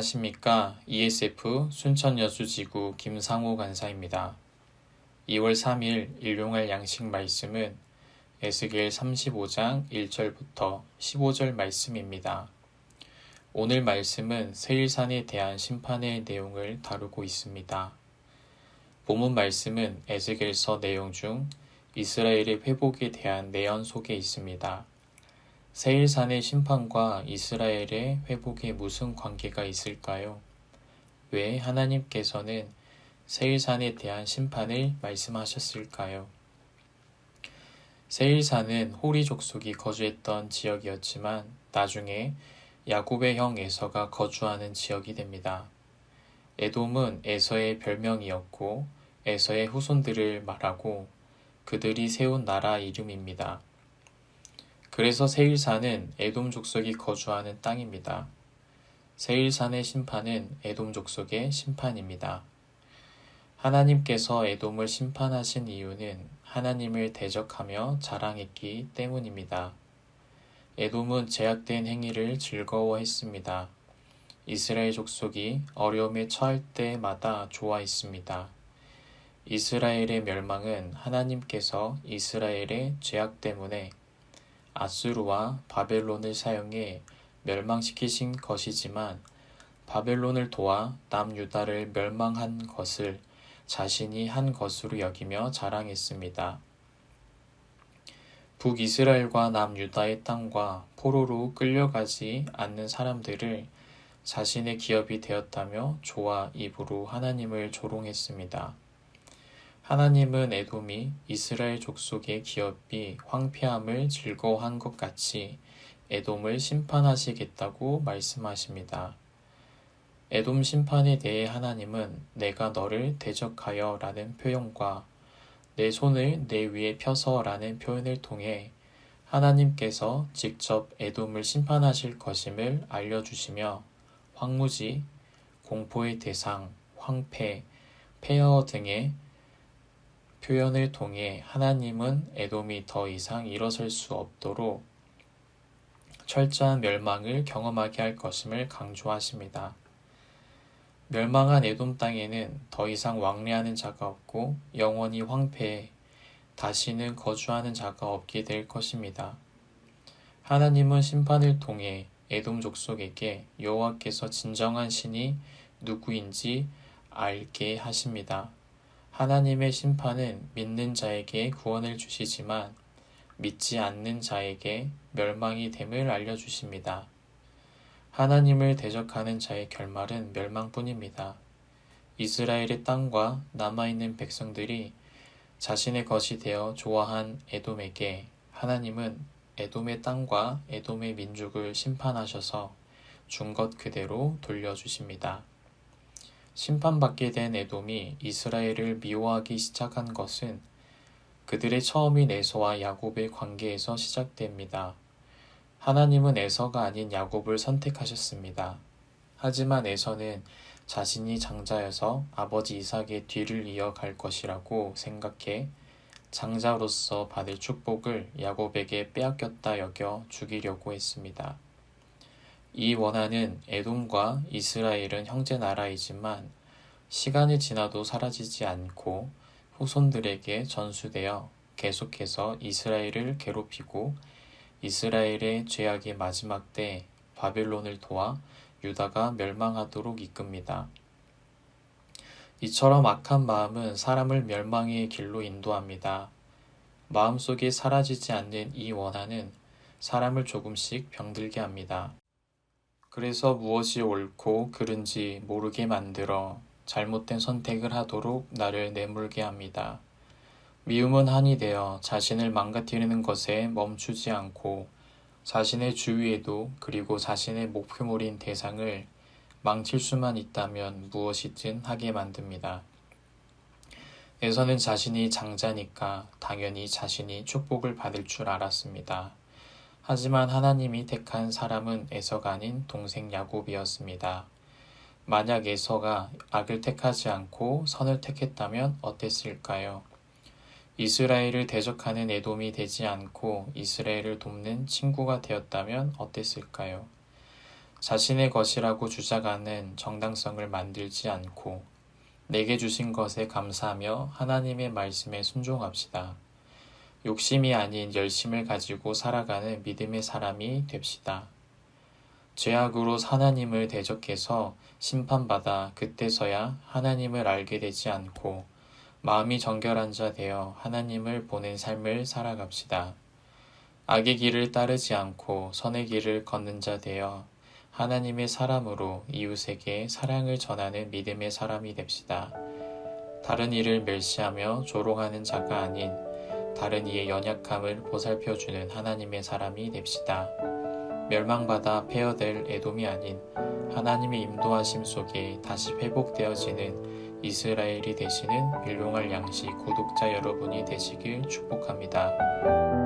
안녕하십니까. ESF 순천여수지구 김상호 간사입니다. 2월 3일 일용할 양식 말씀은 에스겔 35장 1절부터 15절 말씀입니다. 오늘 말씀은 세일산에 대한 심판의 내용을 다루고 있습니다. 본문 말씀은 에스겔서 내용 중 이스라엘의 회복에 대한 내연 속에 있습니다. 세일산의 심판과 이스라엘의 회복에 무슨 관계가 있을까요? 왜 하나님께서는 세일산에 대한 심판을 말씀하셨을까요? 세일산은 호리 족속이 거주했던 지역이었지만 나중에 야곱의 형 에서가 거주하는 지역이 됩니다. 에돔은 에서의 별명이었고 에서의 후손들을 말하고 그들이 세운 나라 이름입니다. 그래서 세일산은 에돔 족속이 거주하는 땅입니다. 세일산의 심판은 에돔 족속의 심판입니다. 하나님께서 에돔을 심판하신 이유는 하나님을 대적하며 자랑했기 때문입니다. 에돔은 제약된 행위를 즐거워했습니다. 이스라엘 족속이 어려움에 처할 때마다 좋아했습니다. 이스라엘의 멸망은 하나님께서 이스라엘의 죄악 때문에 아수르와 바벨론을 사용해 멸망시키신 것이지만 바벨론을 도와 남유다를 멸망한 것을 자신이 한 것으로 여기며 자랑했습니다. 북이스라엘과 남유다의 땅과 포로로 끌려가지 않는 사람들을 자신의 기업이 되었다며 좋아 입으로 하나님을 조롱했습니다. 하나님은 에돔이 이스라엘 족속의 기업이 황폐함을 즐거워한 것 같이 에돔을 심판하시겠다고 말씀하십니다. 에돔 심판에 대해 하나님은 내가 너를 대적하여 라는 표현과 내 손을 내 위에 펴서 라는 표현을 통해 하나님께서 직접 에돔을 심판하실 것임을 알려주시며 황무지, 공포의 대상, 황폐, 폐허 등의 표현을 통해 하나님은 에돔이 더 이상 일어설 수 없도록 철저한 멸망을 경험하게 할 것임을 강조하십니다. 멸망한 에돔 땅에는 더 이상 왕래하는 자가 없고 영원히 황폐해 다시는 거주하는 자가 없게 될 것입니다. 하나님은 심판을 통해 에돔 족속에게 여호와께서 진정한 신이 누구인지 알게 하십니다. 하나님의 심판은 믿는 자에게 구원을 주시지만 믿지 않는 자에게 멸망이 됨을 알려주십니다. 하나님을 대적하는 자의 결말은 멸망뿐입니다. 이스라엘의 땅과 남아있는 백성들이 자신의 것이 되어 좋아한 에돔에게 하나님은 에돔의 땅과 에돔의 민족을 심판하셔서 준 것 그대로 돌려주십니다. 심판받게 된 에돔이 이스라엘을 미워하기 시작한 것은 그들의 처음인 에서와 야곱의 관계에서 시작됩니다. 하나님은 에서가 아닌 야곱을 선택하셨습니다. 하지만 에서는 자신이 장자여서 아버지 이삭의 뒤를 이어갈 것이라고 생각해 장자로서 받을 축복을 야곱에게 빼앗겼다 여겨 죽이려고 했습니다. 이 원한은 에돔과 이스라엘은 형제 나라이지만 시간이 지나도 사라지지 않고 후손들에게 전수되어 계속해서 이스라엘을 괴롭히고 이스라엘의 죄악의 마지막 때 바벨론을 도와 유다가 멸망하도록 이끕니다. 이처럼 악한 마음은 사람을 멸망의 길로 인도합니다. 마음속에 사라지지 않는 이 원한은 사람을 조금씩 병들게 합니다. 그래서 무엇이 옳고 그른지 모르게 만들어 잘못된 선택을 하도록 나를 내몰게 합니다. 미움은 한이 되어 자신을 망가뜨리는 것에 멈추지 않고 자신의 주위에도 그리고 자신의 목표물인 대상을 망칠 수만 있다면 무엇이든 하게 만듭니다. 에서는 자신이 장자니까 당연히 자신이 축복을 받을 줄 알았습니다. 하지만 하나님이 택한 사람은 에서가 아닌 동생 야곱이었습니다. 만약 에서가 악을 택하지 않고 선을 택했다면 어땠을까요? 이스라엘을 대적하는 에돔이 되지 않고 이스라엘을 돕는 친구가 되었다면 어땠을까요? 자신의 것이라고 주장하는 정당성을 만들지 않고 내게 주신 것에 감사하며 하나님의 말씀에 순종합시다. 욕심이 아닌 열심을 가지고 살아가는 믿음의 사람이 됩시다. 죄악으로 하나님을 대적해서 심판받아 그때서야 하나님을 알게 되지 않고 마음이 정결한 자 되어 하나님을 보는 삶을 살아갑시다. 악의 길을 따르지 않고 선의 길을 걷는 자 되어 하나님의 사람으로 이웃에게 사랑을 전하는 믿음의 사람이 됩시다. 다른 이를 멸시하며 조롱하는 자가 아닌 다른 이의 연약함을 보살펴주는 하나님의 사람이 됩시다. 멸망받아 폐허될 에돔이 아닌 하나님의 인도하심 속에 다시 회복되어지는 이스라엘이 되시는 일용할 양식 구독자 여러분이 되시길 축복합니다.